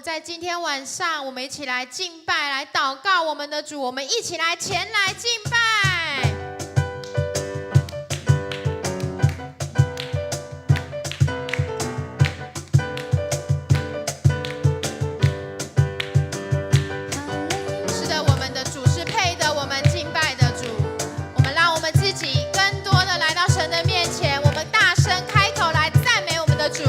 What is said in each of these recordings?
在今天晚上，我们一起来敬拜，来祷告我们的主，我们一起来前来敬拜。是的，我们的主是配得我们敬拜的主。我们让我们自己更多的来到神的面前，我们大声开口来赞美我们的主。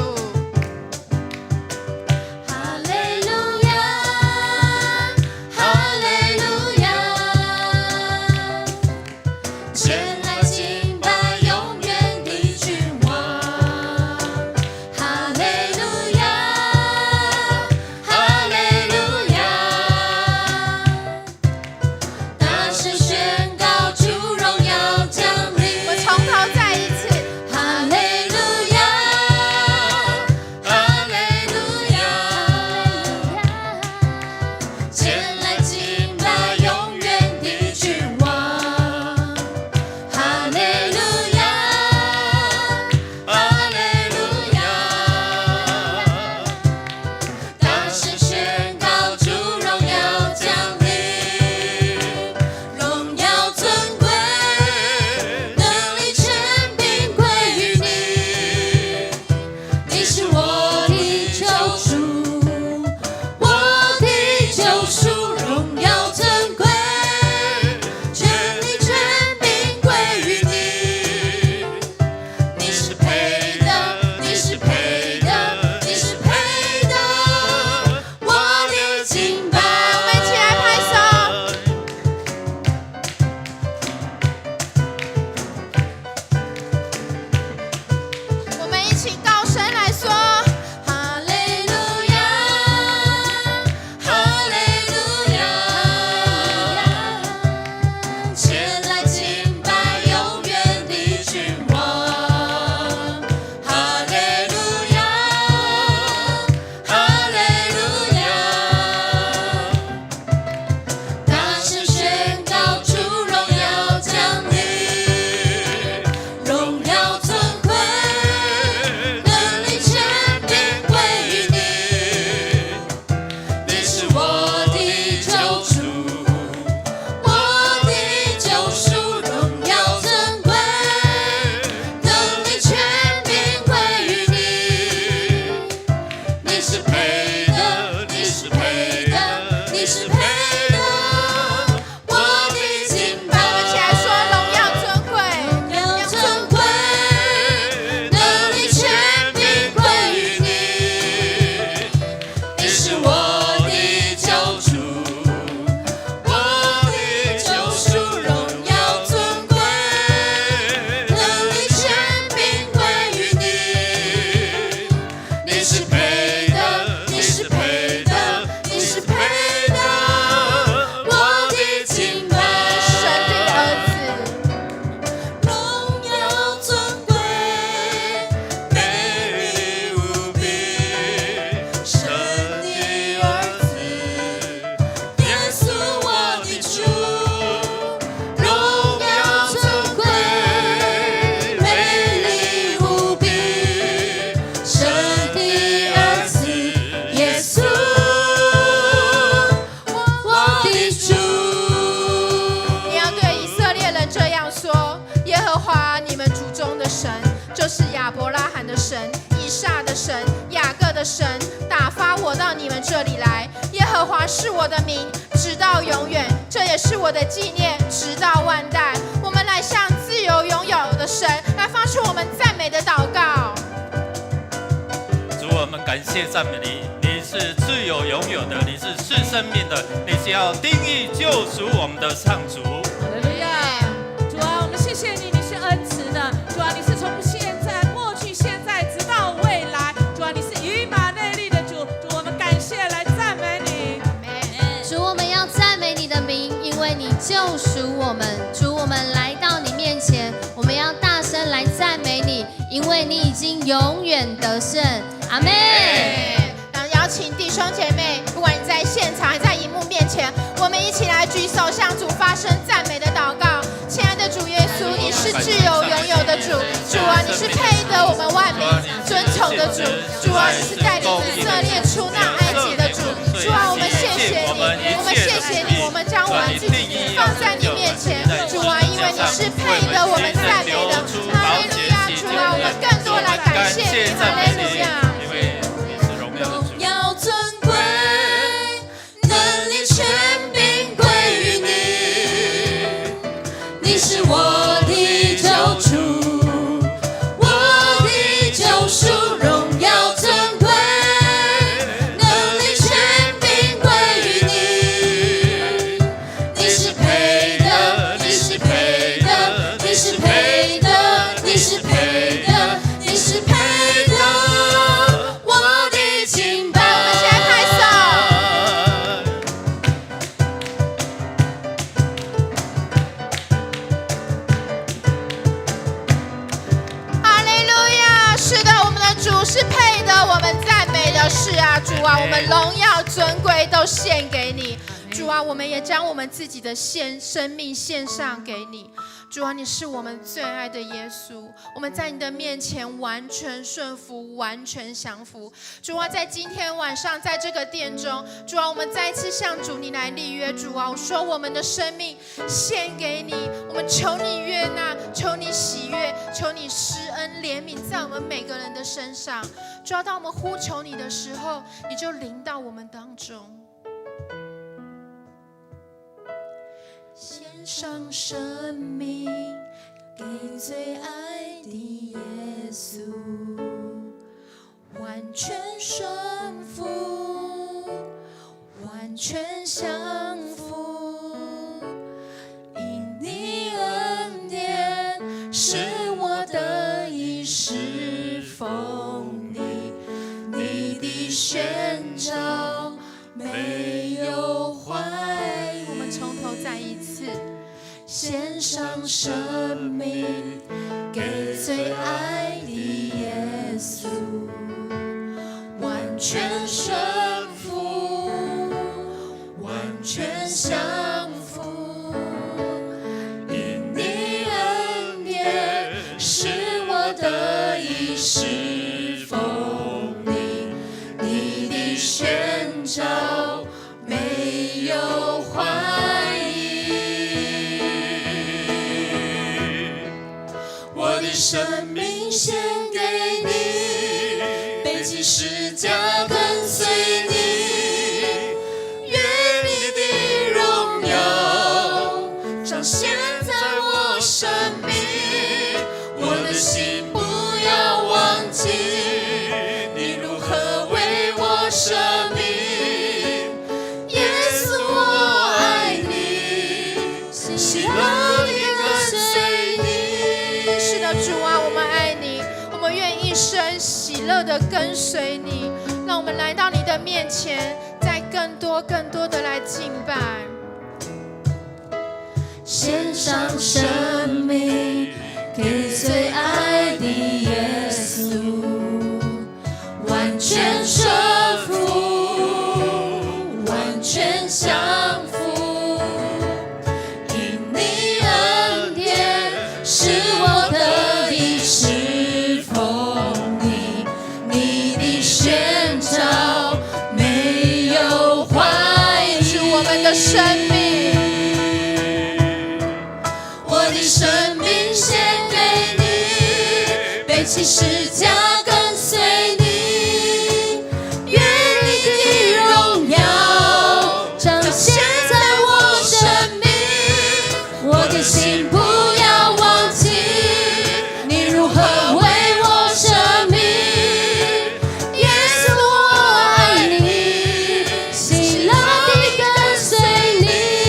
就是亚伯拉罕的神、以撒的神、雅各的神，打发我到你们这里来。耶和华是我的名，直到永远，这也是我的纪念，直到万代。我们来向自由拥有的神来发出我们赞美的祷告。主，我们感谢赞美你，你是自由拥有的，你是赐生命的，你是要定义救赎我们的上主。哈利路亚！主啊，我们谢谢你，你是恩慈的。主啊，你是从现在、过去、现在直到未来。主啊，你是以马内利的主。主，我们感谢来赞美你。主，我们要赞美你的名，因为你救赎我们。主，我们来到你面前，我们要大声来赞美你，因为你已经永远得胜。阿们。邀请弟兄姐妹，不管你在现场还在荧幕面前，我们一起来举手向主发声赞美的祷告。亲爱的主耶稣，你是自由拥有的主，主啊，你是配得我们万民尊崇的主，主啊，你是带领以色列出那埃及的主，主啊，我们谢谢你，我们谢谢你，我们将我们自己放在你面前，主啊，因为你是配的，我们赞美的，哈利路亚，主啊，我们更多来感谢你，哈利路亚，因为你是荣耀的主。要尊贵，能力权柄归于你，你是我的救主，我的救赎，荣耀尊贵，能力权柄归于你，你是配的，你是配的，你是配的，你是配的，你是配的，我的敬拜。我们现在拍手。哈利路亚！是的，我们的主是配的，我们赞美的是啊，主啊，我们荣耀尊贵都献给你。主啊，我们也将我们自己的生命献上给你。主啊，你是我们最爱的耶稣，我们在你的面前完全顺服，完全降服。主啊，在今天晚上，在这个殿中，主啊，我们再一次向主你来立约。主啊，我说我们的生命献给你，我们求你悦纳，求你喜悦，求你施恩怜悯在我们每个人的身上。主啊，当我们呼求你的时候，你就临到我们当中。献上生命给最爱的耶稣，完全顺服，完全降服，因你恩典是我得以侍奉你，你的宣召没有怀疑。我们从头再一次。献上生命给最爱的耶稣，完全顺服，完全降服，因你恩典使我得以侍奉你，你的宣召没有怀疑。生命献给你，背起十架跟随你，愿你的荣耀彰显在我生命，我的心不要忘记你如何为我舍命，耶稣我爱你，喜乐地跟随你。是的，主啊，我们爱你，我们愿一生喜乐地跟随你。让我们来到你的面前，再更多的来敬拜。献上生命给最爱的耶稣，完全顺服，完全降服，因你恩典使我得以侍奉你，你的宣召没有怀疑。是我们的生命，我的生命献给你，背起十架跟随你，愿你的荣耀彰显在我生命，我的心不要忘记你如何为我舍命，耶稣我爱你，喜乐地跟随你。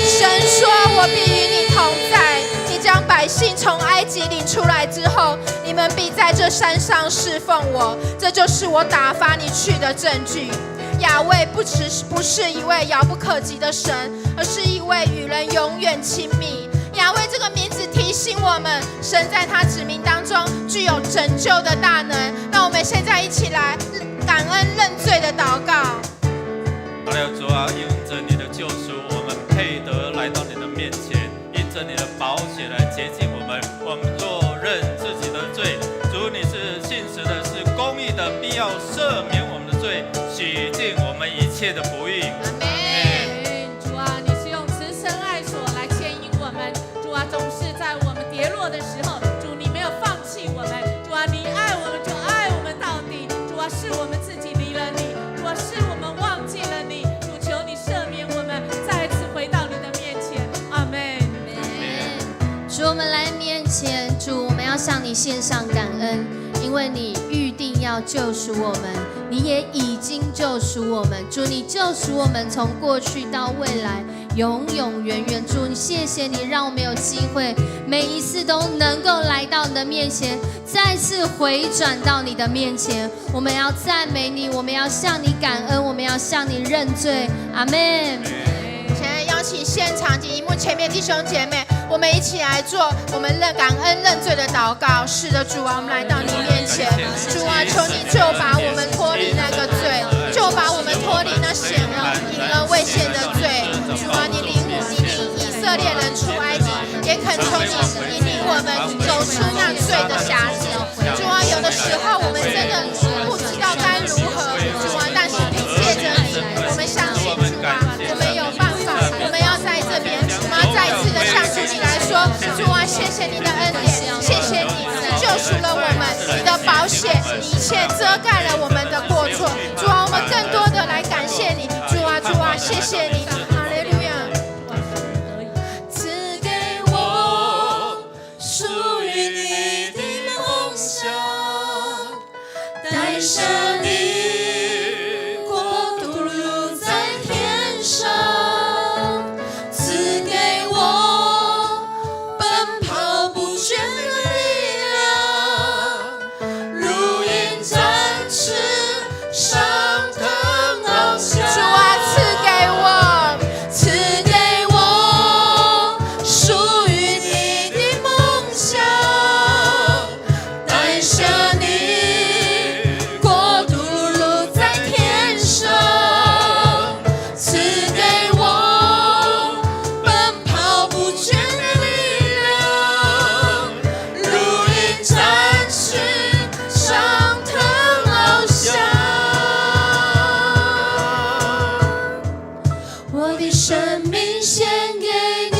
神说我必与你同在，你将百姓从埃及领出来之后，你们必在这山上侍奉我，这就是我打发你去的证据。亚卫不是一位遥不可及的神，而是一位与人永远亲密。亚卫这个名字提醒我们，神在他子民当中具有拯救的大能。让我们现在一起来感恩认罪的祷告。好了，主啊，因着你的救赎，我们配得来到你的面前，因着你的宝血来洁净我们。我们若认自己的罪，主你是信实的，是公义的，必要赦免我们的罪，洗净我们一切的不义。要向你献上感恩，因为你预定要救赎我们，你也已经救赎我们。主，你救赎我们从过去到未来，永永远远。主，谢谢你让我们有机会，每一次都能够来到你的面前，再次回转到你的面前。我们要赞美你，我们要向你感恩，我们要向你认罪。阿们。现在邀请现场及荧幕前面弟兄姐妹，我们一起来做我们感恩认罪的祷告。是的，主啊，我们来到你面前，主啊，求你就把我们脱离那个罪，就把我们脱离那显而隐而未现的罪。主啊，你领以色列人出埃及，也恳求你引领我们走出那罪的辖制。主啊，有的时候我们真的不知道该如何，主啊，但是凭借着你，我们相信主啊，我们有办法，我们要在这边，我们要再一次的向主你来说，主啊，谢谢你的恩典，谢谢你救赎了我们，你的宝血一切遮盖了我们的过错。主啊，我们更多的来感谢你，主啊，主啊，谢谢你，哈利路亚。赐给我属于你的梦想，带上你国度如在天上，赐给我奔跑不倦的力量，如鹰展翅上腾翱翔。主啊，赐给我，赐给我属于你的梦想，带上你国度如在天上，赐给我奔跑不倦的力量，如鹰展翅上腾翱翔。我的生命献给你，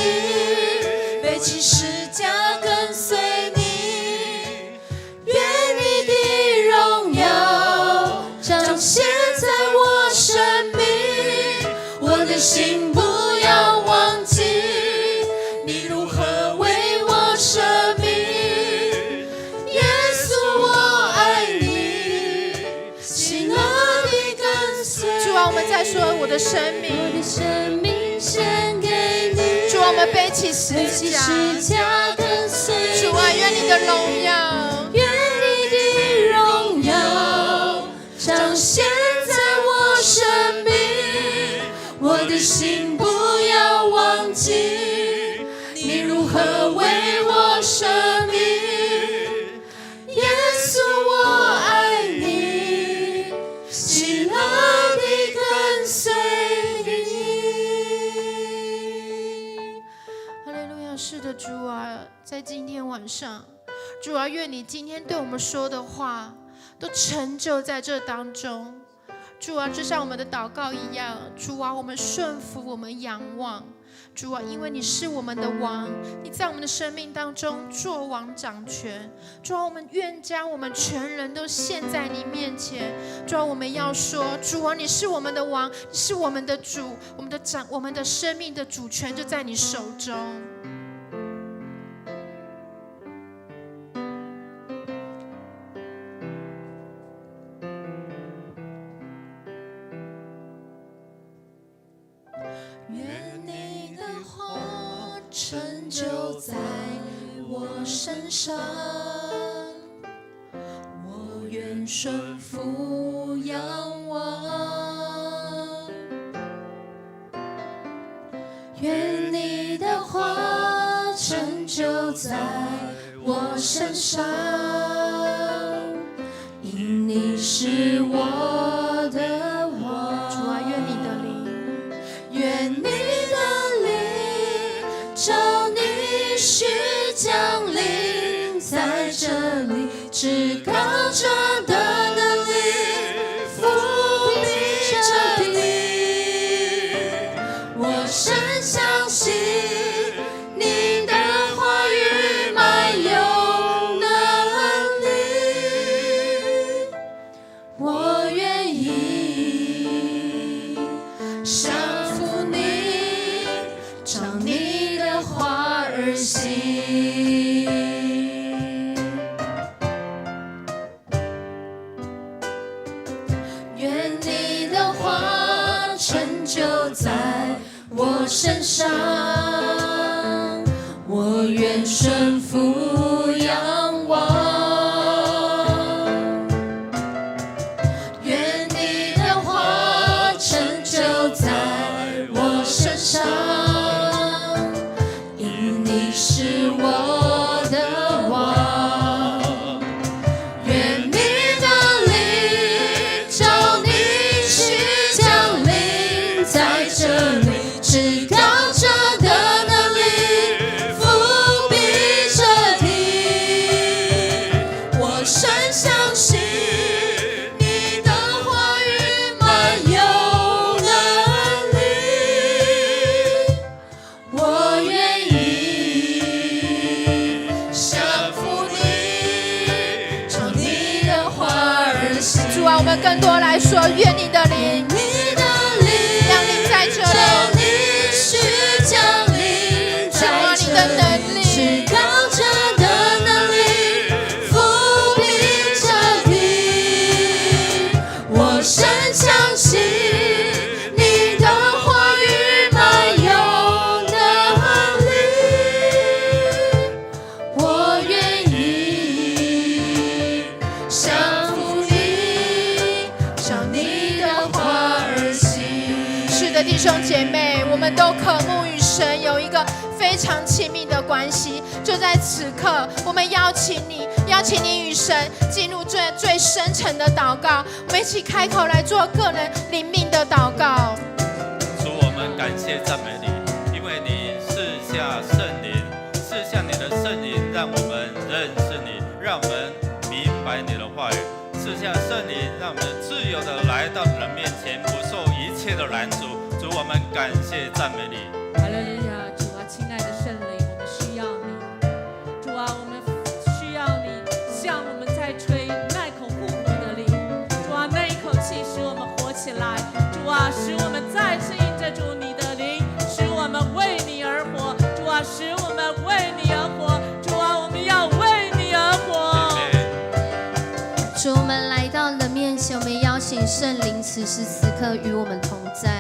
背起十架跟随你，愿你的荣耀彰显在我生命。我的心不要忘记你如何为我舍命，耶稣我爱你，喜乐地跟随。主啊，我们再说我的生命，我的生命献给你，主啊，我们背起十背起架，十架跟随你。主啊，愿你的荣耀，愿你的荣耀彰显在我生命。我的心不要忘记你如何为我舍命，耶稣我爱你，喜乐地跟随你。哈利路亚！是的，主啊，在今天晚上，主啊，愿你今天对我们说的话都成就在这当中。主啊，就像我们的祷告一样，主啊，我们顺服，我们仰望。主啊，因为你是我们的王，你在我们的生命当中作王掌权。主啊，我们愿将我们全人都献在你面前。主啊，我们要说，主啊，你是我们的王，你是我们的主，我们的生命的主权就在你手中。愿你的话成就在我身上，我愿顺服仰望。愿你的话成就在我身上，因你是我的王。主啊，愿你的灵，愿你的灵照你需降临在这里，至高者的能力覆庇着你。我深相信你的话语满有能力，我愿意降服你，照你的话而行。我身上，我愿顺服仰望。愿你的话成就在我身上，因你是我的王。愿你的灵照你去降临在这里，至高者的能力覆庇着你。我深相信你的话语满有能力，我愿意降服你，照你的话而行。主啊，我们更多来说，愿你的灵你的灵降临在这照里，你去降临主啊，在你的这里，能至力，高者的能力覆庇着你。我深相信你的话语满有能力，我愿意降服你，照你的话而行。是的，弟兄姐妹，我们都渴慕与神有一个非常亲密的关系。就在此刻，我们邀请你与神进入最深沉的祷告。我们一起开口来做个人灵命的祷告。主，我们感谢赞美你，因为你赐下圣灵，赐下你的圣灵，让我们认识你，让我们明白你的话语，赐下圣灵，让我们自由的来到你的面前，不受一切的拦阻。主，我们感谢赞美你。哈利路亚，主啊，亲爱的圣灵，我们需要你。主啊，我们需要你，像我们在吹那口复活的灵。主啊，那一口气使我们活起来。主啊，使我们再次因着主你的灵，使我们为你而活。主啊，使我们为你而活。主啊，我们要为你而活。主，我们来到你的面前，我们邀请圣灵此时此刻与我们同在。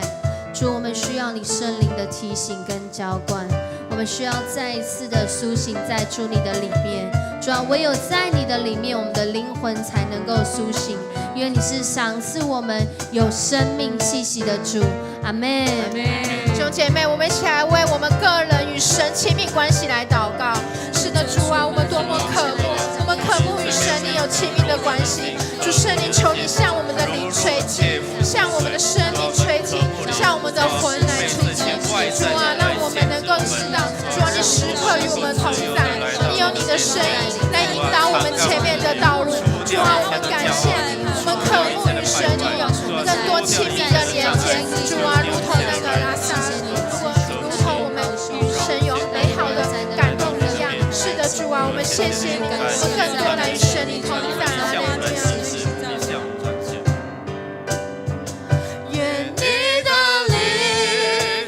主，我们需要你圣灵的提醒跟浇灌，我们需要再一次的苏醒在主你的里面。主啊，唯有在你的里面，我们的灵魂才能够苏醒，因为你是赏赐我们有生命气息的主。阿们。弟兄姐妹，我们一起来为我们个人与神亲密关系来祷告。是的，主啊，我们多么渴慕，我们渴慕与神你有亲密的关系。主圣灵，求你向我们的灵吹气，向我们的生命吹气，向我们的魂来吹气。主啊，让我们能够知道，主啊，你时刻与我们同在，你有你的声音来引导我们前面的道路。主啊，我们感谢你，我们渴慕与神你有更多亲密的连接。主啊，如同那个拉萨路，如同我们与神有美好的感动一样。是的，主啊，我们谢谢你，我们更多来与神你同在。阿向我们们。显示，你向我们展现。愿你的灵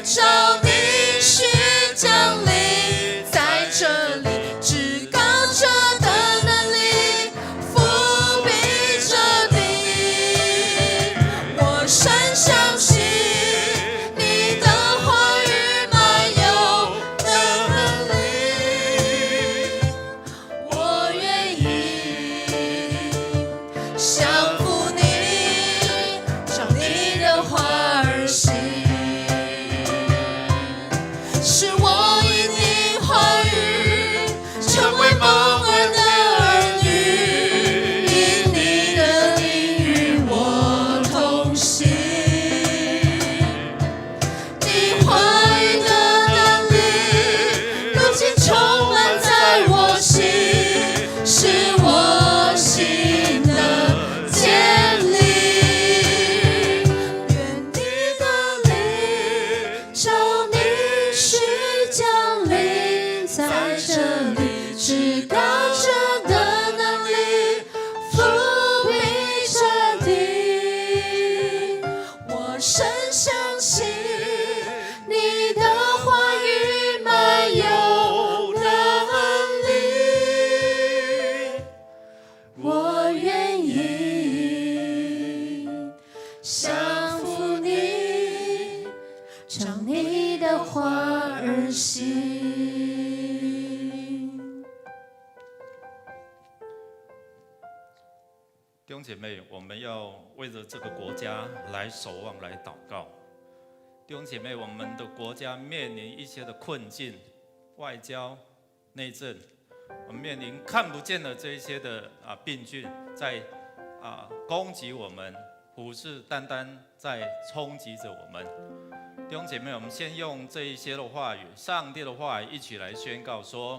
照你去降临在这里，至高者的能力覆庇着你。我深相信你的话语满有能力，我愿意弟兄姐妹，我们要为着这个国家来守望、来祷告。弟兄姐妹，我们的国家面临一些的困境，外交、内政，我们面临看不见的这一些的病菌在攻击我们，虎视眈眈在冲击着我们。弟兄姐妹，我们先用这一些的话语，上帝的话语一起来宣告说：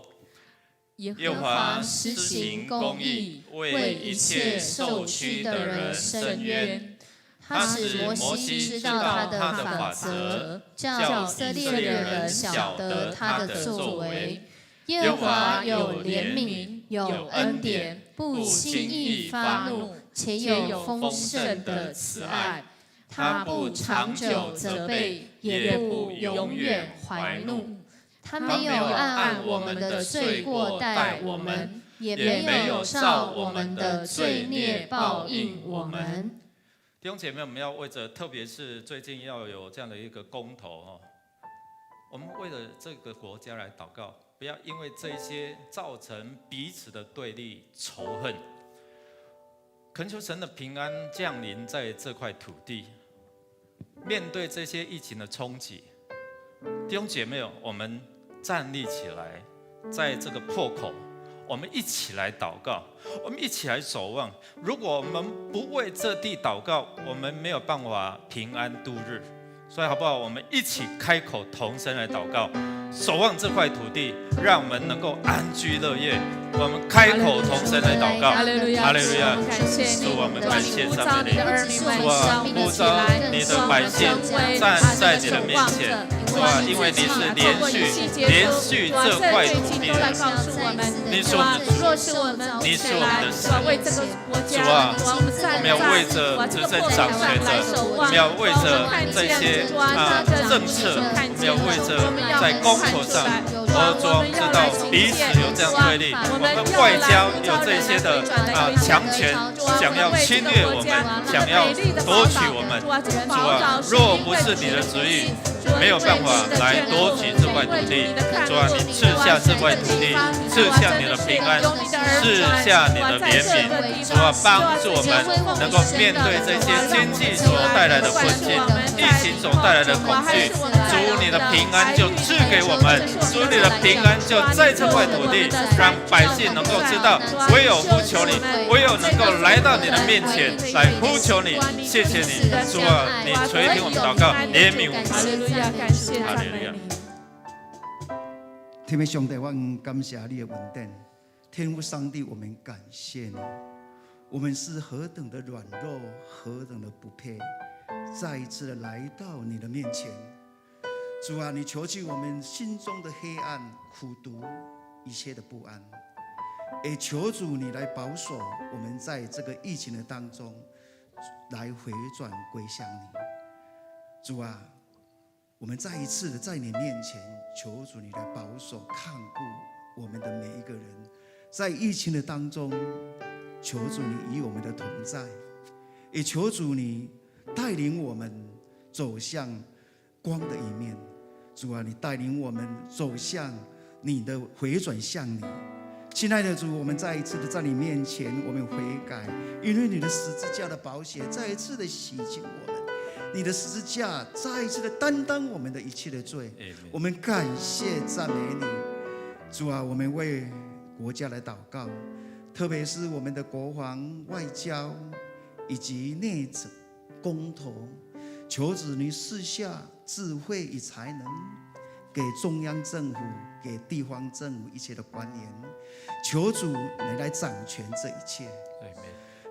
耶和华施行公义，为一切受屈的人伸冤。他使摩西知道他的法则，叫以色列人晓得他的作为。耶和华有怜悯，有恩典，不轻易发怒，且有丰盛的慈爱。他不长久责备，也不永远怀怒。他没有按我们的罪过待我们，也没有照我们的罪孽报应我们。弟兄姐妹，我们要为着，特别是最近要有这样的一个公投我们为了这个国家来祷告，不要因为这些造成彼此的对立、仇恨。恳求神的平安降临在这块土地。面对这些疫情的冲击，弟兄姐妹，我们站立起来，在这个破口，我们一起来祷告，我们一起来守望。如果我们不为这地祷告，我们没有办法平安度日。所以好不好？我们一起开口同声来祷告，守望这块土地，让我们能够安居乐业。我们开口同声来祷告，哈利路亚，哈利路亚！感谢你，主，我们感谢赞美你。主啊，呼召你的百姓站在你的面前。主啊，因为你是连续这块土地的，你是我们的主，你是我们的神。主啊，我们要为着执政掌权者，我们要为着这些政策，我们要为着在公口上，主啊，知道彼此有这样对立，我们外交有这些的强权，想要侵略我们，想要夺取我们。主啊，若不是你的旨意，没有办法来夺取这块土地。主啊，你赐下这块土地，赐下你的平安，赐下你的怜悯。主啊，帮助我们能够面对这些经济所带来的困境，疫情所带来的恐惧。主，你的平安就赐给我们，主，你的平安就在这块土地，让百姓能够知道，唯有呼求你，唯有能够来到你的面前来呼求你。谢谢你，主啊，你垂听我们祷告，怜悯我们。哈利路亚，感谢哈利路亚。天父上帝，我感谢你的恩典。天父上帝，我们感谢你。我们是何等的软弱，何等的不配，再一次的来到你的面前。主啊，你求去我们心中的黑暗、苦毒、一切的不安，也求主你来保守我们在这个疫情的当中，来回转归向你。主啊，我们再一次的在你面前求主你来保守看顾我们的每一个人，在疫情的当中，求主你与我们的同在，也求主你带领我们走向光的一面。主啊，你带领我们走向你的回转向你。亲爱的主，我们再一次的在你面前，我们悔改，因为你的十字架的宝血再一次的洗净我们，你的十字架再一次的担当我们的一切的罪。我们感谢赞美你。主啊，我们为国家来祷告，特别是我们的国防、外交以及内政、公投，求主你赐下智慧与才能，给中央政府、给地方政府一切的官员，求主你来掌权这一切。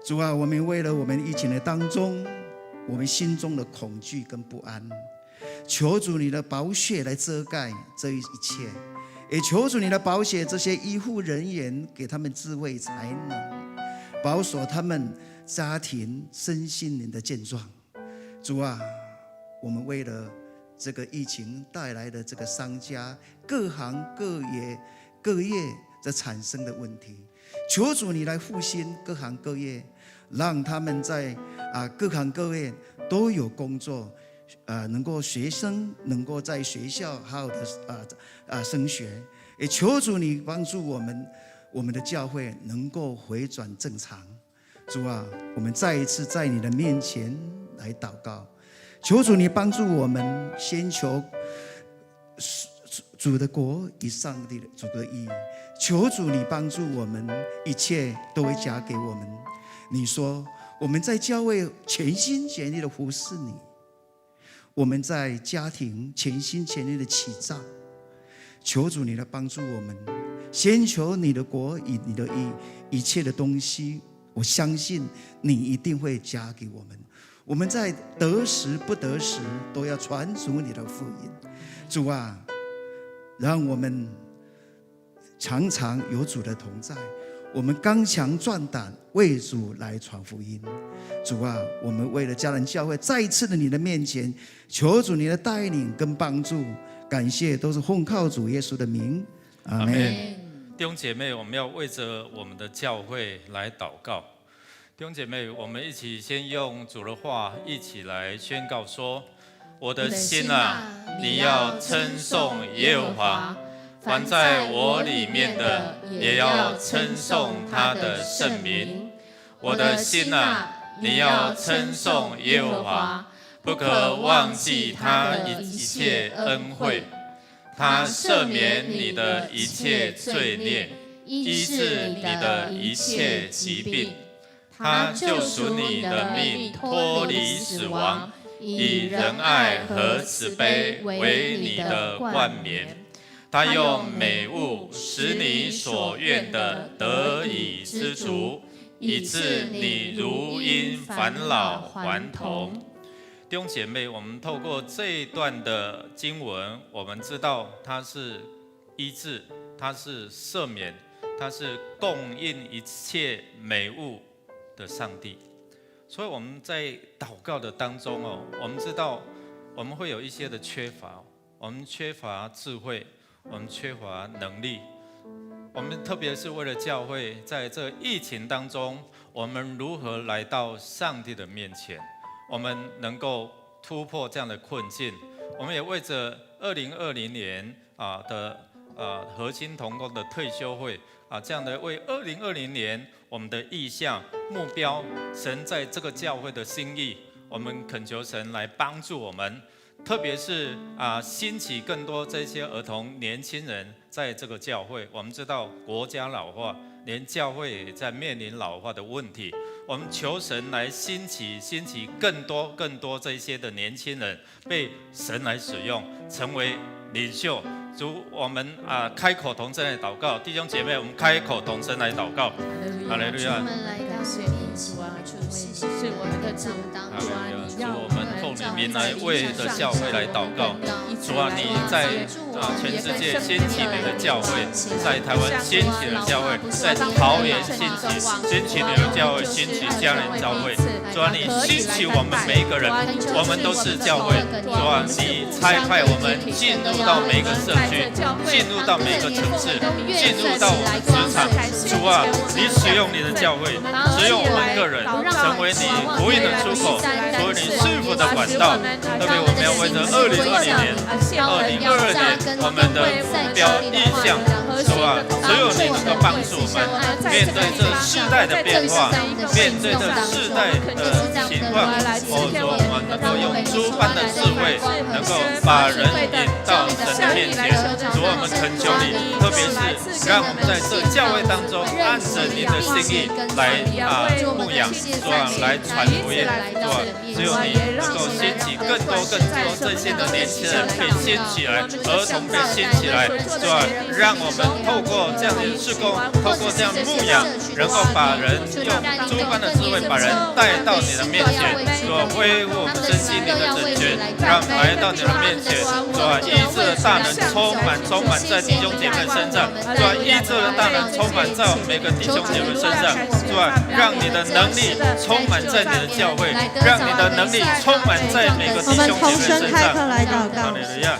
主啊，我们为了我们疫情的当中，我们心中的恐惧跟不安，求主你的宝血来遮盖这一切，也求主你的宝血这些医护人员，给他们智慧才能，保守他们家庭身心灵的健壮。主啊，我们为了这个疫情带来的这个商家各行各业这产生的问题，求主你来复兴各行各业，让他们在各行各业都有工作，能够学生能够在学校好好的升学，也求主你帮助我们的教会能够回转正常。主啊，我们再一次在你的面前来祷告，求主你帮助我们，先求主的国与上帝的主的义，求主你帮助我们，一切都会加给我们。你说我们在教会全心全意的服侍你，我们在家庭全心全意的起造，求主你来帮助我们，先求你的国与你的义，一切的东西我相信你一定会加给我们。我们在得时不得时都要传主你的福音。主啊，让我们常常有主的同在，我们刚强壮胆，为主来传福音。主啊，我们为了家人教会再一次的你的面前，求主你的带领跟帮助，感谢都是奉靠主耶稣的名，阿们。弟兄姐妹，我们要为着我们的教会来祷告。弟兄姐妹，我们一起先用主的话一起来宣告说：我的心啊，你要称颂耶和华，凡在我里面的也要称颂他的圣名。我的心啊，你要称颂耶和华，不可忘记他一切恩惠。他赦免你的一切罪孽，医治你的一切疾病。他救赎你的命，脱离死亡，以仁爱和慈悲为你的冠冕。他用美物使你所愿的得以知足，以致你如因返老还童。弟兄姐妹，我们透过这一段的经文，我们知道它是医治，它是赦免，它是供应一切美物的上帝。所以我们在祷告的当中我们知道我们会有一些的缺乏，我们缺乏智慧，我们缺乏能力。我们特别是为了教会在这疫情当中，我们如何来到上帝的面前，我们能够突破这样的困境。我们也为着2020年的核心同工的退休会这样的为2020年我们的意向目标，神在这个教会的心意，我们恳求神来帮助我们，特别是兴起更多这些儿童年轻人在这个教会。我们知道国家老化，连教会也在面临老化的问题。我们求神来兴起更多这些的年轻人被神来使用，成为领袖。主，我们开口同声来祷告，弟兄姐妹，我们开口同声来祷告。哈利路亚！我们来到你面前，主是我们的主，主，我们奉你名来为着教会来祷告。主啊，你在全世界兴起你的教会，在台湾兴起的教会，在桃园兴起你的教会，兴起家人教会。主啊，你兴起我们每一个人，我们都是教会。主啊，你差派我们进入到每一个社区，进入到每一个城市，进入到我们职场。主啊，你使用你的教会，使用我们个人，成为你福音的出口，成为你赐福的管道。特别我们要为着2022年我们的目标意向，主啊，只有你能够帮助我们面对这世代的变化，面对这世代的情况。主，我们能够用诸般的智慧，能够把人引到神的面前。主，我们恳求你，特别是让我们在这教会当中，按着你的心意来牧养，主啊，来传福音。主啊，只有你能够兴起更多这些的年轻人被兴起来，儿童被兴起来。主啊，让我们透过这样的事工，透过这样牧养，能够把人用诸般的智慧把人带到你的面前。主啊，恢复我们身心灵的整全，让我们来到你的面前。主啊，医治的大能充满在弟兄姐妹身上。主啊，医治的大能充满在我们每个弟兄姐妹身上。主啊，让你的能力充满在你的教会，让你的能力充满在每个弟兄姐妹身上。我们同声开口来祷告。哈利路亚！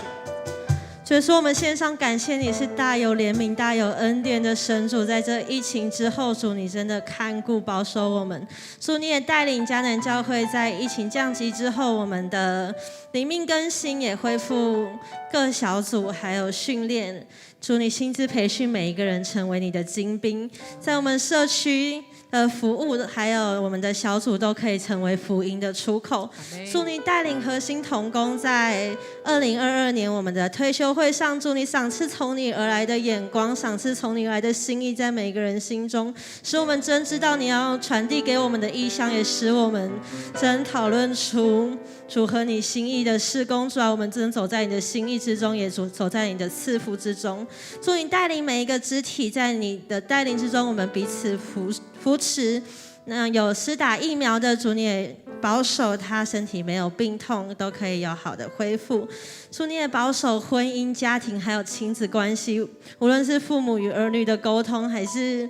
所以说，我们线上感谢你是大有怜悯、大有恩典的神主，在这疫情之后，主你真的看顾保守我们，主你也带领迦南教会在疫情降级之后，我们的灵命更新也恢复各小组还有训练，主你亲自培训每一个人成为你的精兵，在我们社区服务，还有我们的小组都可以成为福音的出口。祝你带领核心同工在2022年我们的退休会上，祝你赏赐从你而来的眼光，赏赐从你而来的心意，在每个人心中，使我们真知道你要传递给我们的意向，也使我们真讨论出主和你心意的事工。主啊，我们真走在你的心意之中，也走在你的赐福之中。祝你带领每一个肢体，在你的带领之中，我们彼此扶持。那有施打疫苗的，主你也保守他身体没有病痛，都可以有好的恢复。主你也保守婚姻、家庭还有亲子关系，无论是父母与儿女的沟通，还是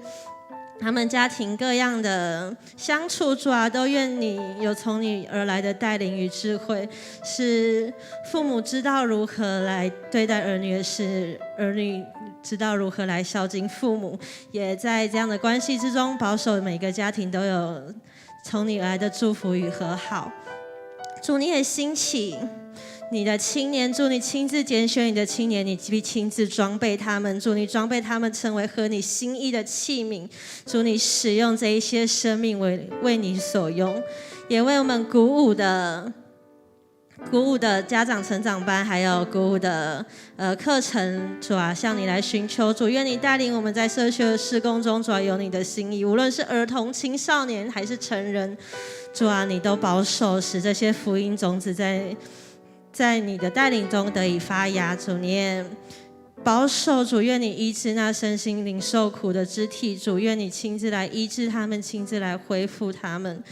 他们家庭各样的相处，主啊，都愿你有从你而来的带领与智慧，使父母知道如何来对待儿女，使儿女知道如何来孝敬父母，也在这样的关系之中，保守每个家庭都有从你而来的祝福与和好。主你也兴起你的青年，祝你亲自拣选你的青年，你必亲自装备他们，祝你装备他们成为合你心意的器皿，祝你使用这一些生命为你所用，也为我们鼓舞的家长成长班，还有鼓舞的课程，主啊，向你来寻求，主愿你带领我们在社区的事工中，主啊，有你的心意，无论是儿童、青少年还是成人，主啊，你都保守，使这些福音种子在你的带领中得以发芽。主你也保守，主愿你医治那身心灵受苦的肢体，主愿你亲自来医治他们，亲自来恢复他们。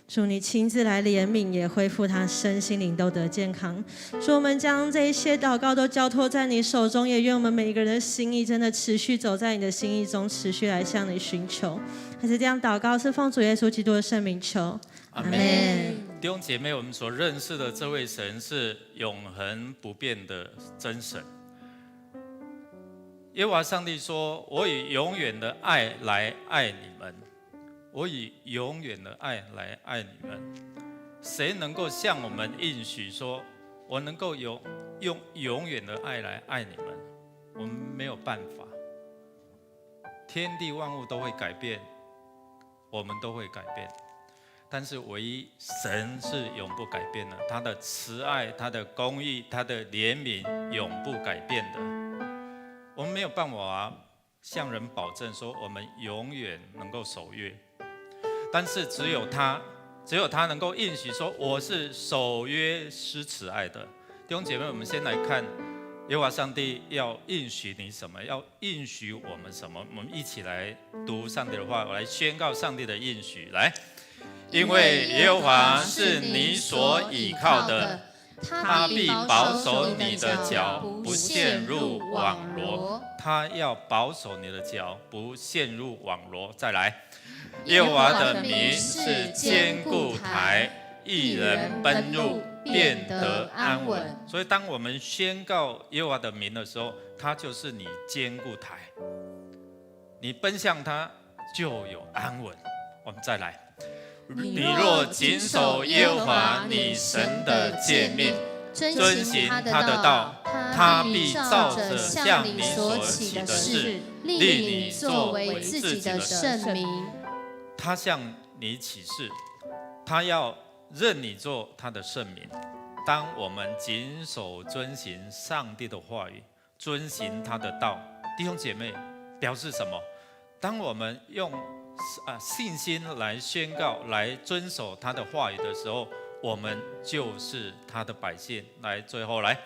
主你亲自来怜悯，也恢复他身心灵都得健康。主我们将这一些祷告都交托在你手中，也愿我们每一个人的心意真的持续走在你的心意中，持续来向你寻求。还是这样祷告，是奉主耶稣基督的圣名求，阿们。弟兄姐妹，我们所认识的这位神是永恒不变的真神。耶和华上帝说：“我以永远的爱来爱你们。”我以永远的爱来爱你们。谁能够向我们应许说，我能够用永远的爱来爱你们？我们没有办法。天地万物都会改变，我们都会改变，但是唯一神是永不改变的，他的慈爱、他的公义、他的怜悯永不改变的。我们没有办法向人保证说我们永远能够守约，但是只有他能够应许说我是守约施慈爱的。弟兄姐妹，我们先来看耶和华上帝要应许你什么，要应许我们什么。我们一起来读上帝的话，我来宣告上帝的应许。来，因为耶和华是你所倚靠的，他必保守你的脚不陷入网罗。他要保守你的脚不陷入网罗。再来，耶和华的名是坚固台，义人奔入便得安稳。所以当我们宣告耶和华的名的时候，他就是你坚固台，你奔向他就有安稳。我们再来，你若谨守耶和华你神的诫命，遵行他的道，他必照着向你所起的事，立你作为自己的圣民。他向你起誓，他要认你做他的圣民。当我们谨守遵行上帝的话语，遵行他的道，弟兄姐妹，表示什么？当我们用信心来宣告、来遵守他的话语的时候，我们就是他的百姓。来，最后来，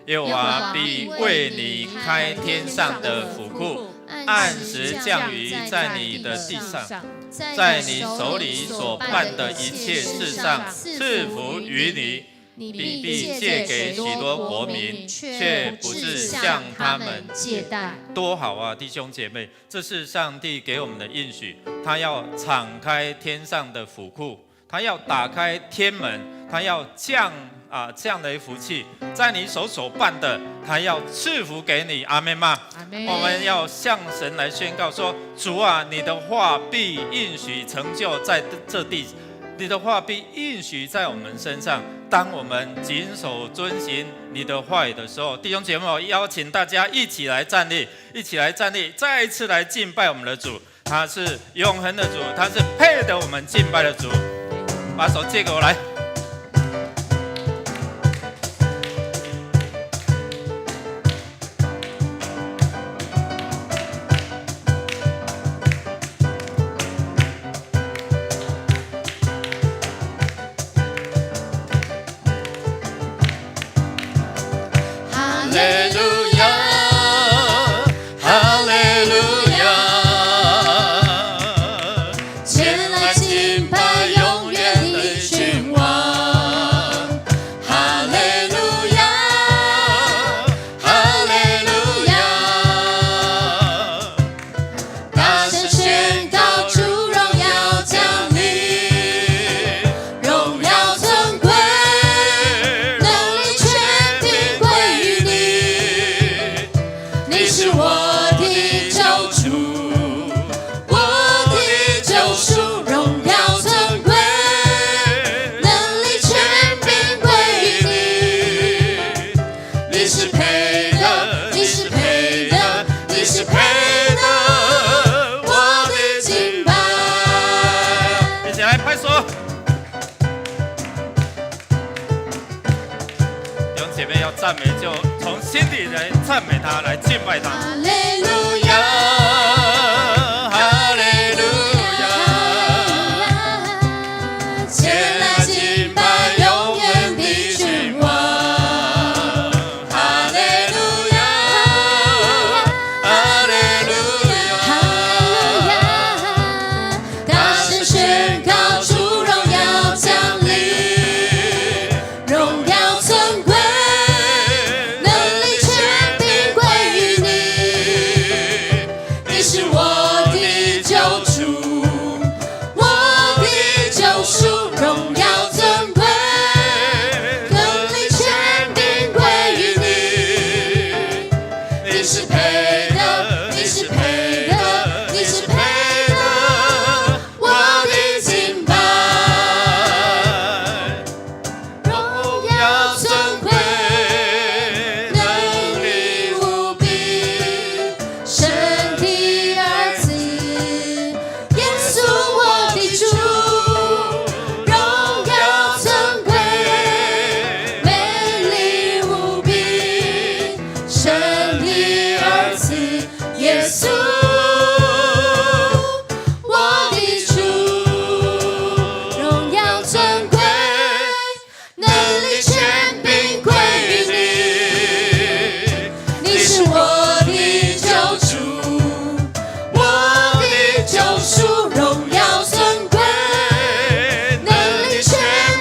耶和华必为你开天上的府库，按时降雨在你的地上，在你手里所办的一切事上赐福于你。你必借给许多国民，却不是向他们借贷。多好啊，弟兄姐妹，这是上帝给我们的应许。他要敞开天上的府库，他要打开天门，他要降这样的福气，在你所办的，他要赐福给你。阿们吗？我们要向神来宣告说：主啊，你的话必应许成就在这地，你的话必应许在我们身上。当我们谨守遵行你的话语的时候，弟兄姐妹，我邀请大家一起来站立，一起来站立，再一次来敬拜我们的主。他是永恒的主，他是配得我们敬拜的主。把手借给我来。哈利路亚，哈利路亚，前来敬拜永远的君王。哈利路亚，哈利路亚，大声宣告主荣耀降临，荣耀尊贵，能力权柄归于你。你是我的救主，我的救赎，荣耀尊贵，能力权柄归于你。你是配的，你是配的，你是配的，我的敬拜。一起来拍手。弟兄姐妹要赞美，就从心底来赞美他，来敬拜他。哈利路亚，哈利路亚，前来敬拜永远的君王。哈利路亚，哈利路亚，大声宣告主荣耀降临，荣耀尊贵，能力权柄归于你。你是我的救主，我的救赎，荣耀尊贵，能力权柄归于你。你是配的，你是配的，你是配的，我的敬拜。荣耀尊贵，能力无比，神的儿子，耶稣我的主。荣耀尊贵，美丽无比，神的儿子，耶稣我的主。荣耀尊贵，能力权柄归于你。你是我的救主，我的救赎，荣耀尊贵，能力权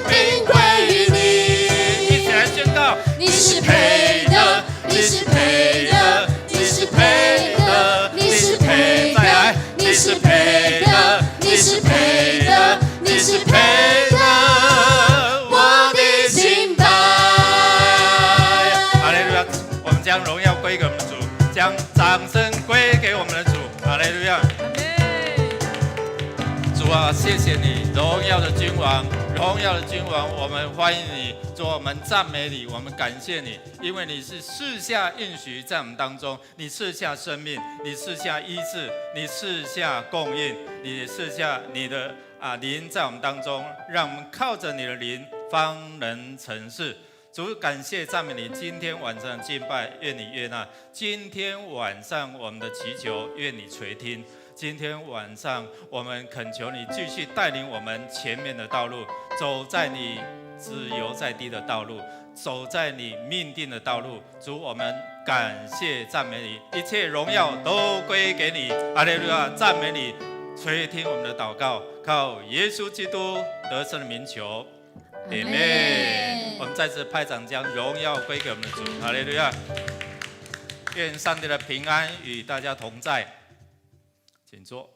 柄归于一起你。来宣告。你是配的，你是配的，你是配的，你是配的，你是配的，你是配的，你是配的，我的敬拜。哈利路亚！我们将荣耀归给我们的主，将掌声归给我们的主。哈利路亚！主啊，谢谢你，荣耀的君王，荣耀的君王，我们欢迎你。主，我们赞美你，我们感谢你，因为你是赐下应许在我们当中，你赐下生命，你赐下医治，你赐下供应，你赐下你的灵在我们当中，让我们靠着你的灵方能成事。主，感谢赞美你，今天晚上的敬拜，愿你悦纳；今天晚上我们的祈求，愿你垂听。今天晚上我们恳求你继续带领我们前面的道路，走在你自由在地的道路，走在你命定的道路。主，我们感谢赞美你，一切荣耀都归给你。哈利路亚！赞美你，垂听我们的祷告，靠耶稣基督得胜的名求。阿们。我们再次拍掌，将荣耀归给我们的主。哈利路亚！愿上帝的平安与大家同在。请坐。